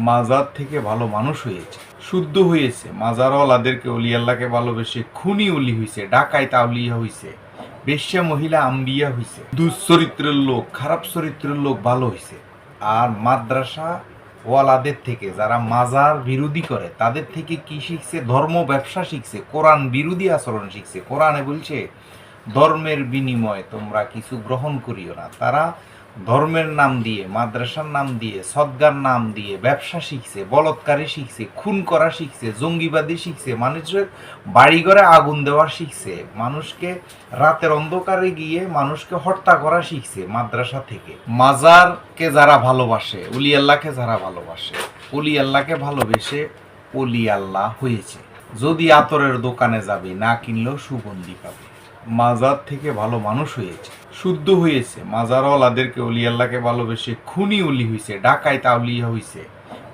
মাজার থেকে ভালো মানুষ হয়েছে, শুদ্ধ হয়েছে, মাজারওয়ালাদেরকে অলি আল্লাহকে ভালোবেসে খুনি অলি হয়েছে, ডাকাইত আউলিয়া হয়েছে, বেশ্যা মহিলা আম্বিয়া হয়েছে, দুশ্চরিত্রের লোক খারাপ চরিত্রের লোক ভালো হয়েছে। আর মাদ্রাসা ওয়ালাদের থেকে যারা মাজার বিরোধী করে তাদের থেকে কি শিখছে? ধর্ম ব্যবসা শিখছে, কোরআন বিরোধী আচরণ শিখছে। কোরআনে বলছে ধর্মের বিনিময়ে তোমরা কিছু গ্রহণ করিও না। তারা ধর্মের নাম দিয়ে, মাদ্রাসার নাম দিয়ে, সদগার নাম দিয়ে ব্যবসা শিখছে, বলৎকারী শিখছে, খুন করা শিখছে, জঙ্গিবাদী শিখছে, মানুষের বাড়িঘরে আগুন দেওয়া শিখছে, মানুষকে রাতের অন্ধকারে গিয়ে মানুষকে হত্যা করা শিখছে মাদ্রাসা থেকে। মাজারকে যারা ভালোবাসে, অলি আল্লাহকে যারা ভালোবাসে, অলি আল্লাহকে ভালোবেসে অলি আল্লাহ হয়েছে। যদি আতরের দোকানে যাবে, না কিনলেও সুগন্ধি পাবে। মাজার থেকে ভালো মানুষ হয়েছে, শুদ্ধ হয়েছে, মাজারওয়ালাদেরকে অলি আল্লাহকে ভালোবেসে খুনি অলি হয়েছে, ডাকাইত আউলিয়া হয়েছে,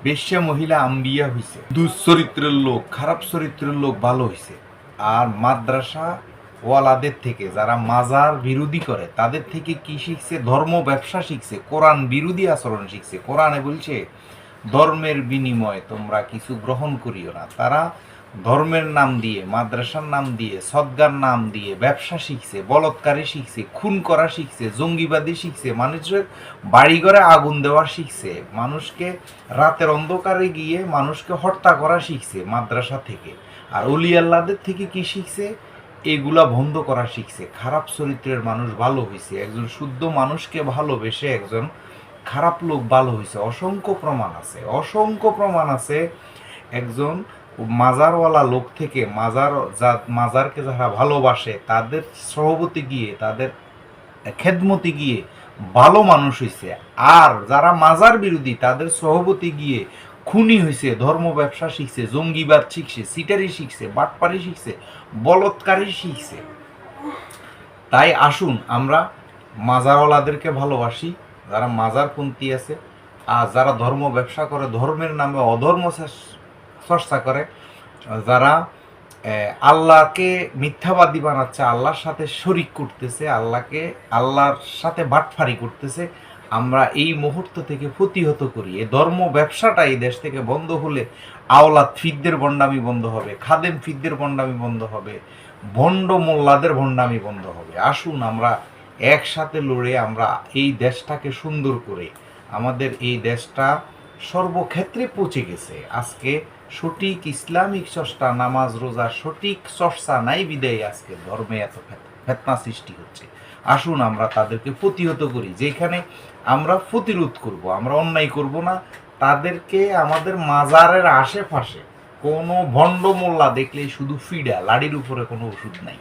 বেশ্যা মহিলা আম্বিয়া হয়েছে, দুশ্চরিত্রের লোক খারাপ চরিত্রের লোক ভালো হয়েছে। আর মাদ্রাসা ওয়ালাদের থেকে যারা মাজার বিরোধী করে তাদের থেকে কি শিখছে? ধর্ম ব্যবসা শিখছে, কোরআন বিরোধী আচরণ শিখছে। কোরআনে বলছে ধর্মের বিনিময়ে তোমরা কিছু গ্রহণ করিও না। তারা ধর্মের নাম দিয়ে, মাদ্রাসার নাম দিয়ে, সদগার নাম দিয়ে ব্যবসা শিখছে, বলৎকারী শিখছে, খুন করা শিখছে, জঙ্গিবাদী শিখছে, মানুষের বাড়িঘরে আগুন দেওয়া শিখছে, মানুষকে রাতের অন্ধকারে গিয়ে মানুষকে হত্যা করা শিখছে মাদ্রাসা থেকে। আর অলি আল্লাহদের থেকে কি শিখছে? এগুলা বন্ধ করা শিখছে। খারাপ চরিত্রের মানুষ ভালো হয়েছে, একজন শুদ্ধ মানুষকে ভালোবেসে একজন খারাপ লোক ভালো হয়েছে। অসংখ্য প্রমাণ আছে, অসংখ্য প্রমাণ আছে। একজন মাজারওয়ালা লোক থেকে মাজারকে যারা ভালোবাসে তাদের সহবতে গিয়ে, তাদের খেদমতে গিয়ে ভালো মানুষ হয়েছে। আর যারা মাজার বিরোধী তাদের সহবতে গিয়ে খুনি হয়েছে, ধর্ম ব্যবসা শিখছে, জঙ্গিবাদ শিখছে, সিটারি শিখছে, বাটপারি শিখছে, বলৎকারী শিখছে। তাই আসুন আমরা মাজারওয়ালাদেরকে ভালোবাসি, যারা মাজারপন্থী আছে। আর যারা ধর্ম ব্যবসা করে, ধর্মের নামে অধর্ম চর্চা করে, যারা আল্লাহকে মিথ্যাবাদী বানাচ্ছে, আল্লাহর সাথে শরিক করতেছে, আল্লাহর সাথে বাটফারি করতেছে, আমরা এই মুহূর্ত থেকে প্রতিহত করি। এই ধর্ম ব্যবসাটা এই দেশ থেকে বন্ধ হলে আওলাদ ফিরদের ভণ্ডামি বন্ধ হবে, খাদেম ফিরদের ভণ্ডামি বন্ধ হবে, ভণ্ড মোল্লাদের ভণ্ডামি বন্ধ হবে। আসুন আমরা একসাথে লড়ে আমরা এই দেশটাকে সুন্দর করে, আমাদের এই দেশটা সর্বক্ষেত্রে পৌঁছে গেছে। আজকে সঠিক ইসলামিক চর্চা, নামাজ রোজা সঠিক চর্চা নাই বিদায় আজকে ধর্মে এত ফেতনা সৃষ্টি হচ্ছে। আসুন আমরা তাদেরকে প্রতিহত করি। যেখানে আমরা প্রতিরোধ করব, আমরা অন্যায় করব না, তাদেরকে আমাদের মাজারের আশেপাশে কোনো ভণ্ড মোল্লা দেখলেই শুধু ফিডা, লাড়ির উপরে কোনো ওষুধ নাই।